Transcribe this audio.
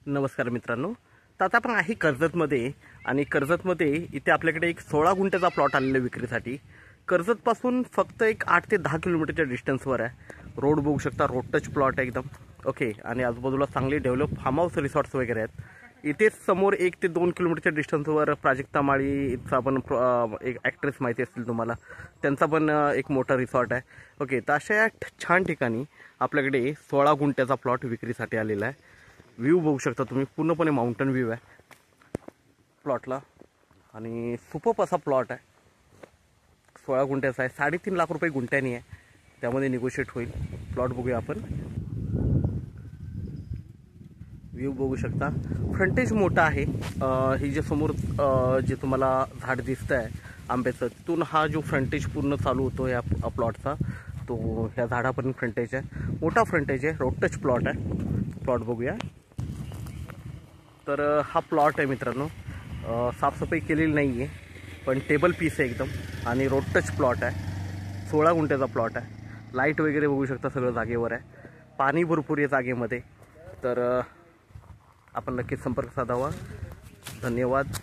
नमस्कार मित्रांनो, तर आता आपण आहे कर्जतमध्ये आणि कर्जतमध्ये इथे आपल्याकडे एक 16 गुंठ्याचा प्लॉट आलेला विक्रीसाठी। कर्जतपासून फक्त एक 8 ते 10 किलोमीटरच्या डिस्टन्सवर आहे। रोड बघू शकता, रोड टच प्लॉट आहे एकदम ओके। आणि आजूबाजूला चांगले डेव्हलप फार्म हाऊस रिसॉर्ट्स वगैरे आहेत। इथेच समोर 1 ते 2 किलोमीटरच्या डिस्टन्सवर प्राजक्ता माळीचा पण एक ॲक्ट्रेस माहिती असतील तुम्हाला, त्यांचा पण एक मोठा रिसॉर्ट आहे ओके। तर अशा छान ठिकाणी आपल्याकडे 16 गुंठ्याचा प्लॉट विक्रीसाठी आलेला आहे। व्ह्यू बघू शकता तुम्ही, पूर्णपणे माउंटन व्ह्यू आहे प्लॉटला आणि सुपर्ब असा प्लॉट आहे। 16 गुंठ्याचा आहे, 3.5 लाख रुपये गुंठ्यानी आहे, त्यामध्ये निगोशिएट होईल। प्लॉट बघूया आपण, व्ह्यू बघू शकता, फ्रंटेज मोठा आहे। ही जे समोर जे तुम्हाला झाड दिसतं आहे आंब्याचं, तिथून हा जो फ्रंटेज पूर्ण चालू होतो या प्लॉटचा, तो ह्या झाडापर्यंत फ्रंटेज आहे, मोठा फ्रंटेज आहे, रोड टच प्लॉट आहे। प्लॉट बघूया, तर हा प्लॉट आहे मित्रांनो, साफसफाई केलेली नाही आहे पण टेबल पीस आहे एकदम आणि रोड टच प्लॉट आहे। 16 गुंठ्याचा प्लॉट आहे, लाईट वगैरे बघू शकता, सगळं जागेवर आहे, पाणी भरपूर आहे जागेमध्ये। तर आपण नक्कीच संपर्क साधावा। धन्यवाद।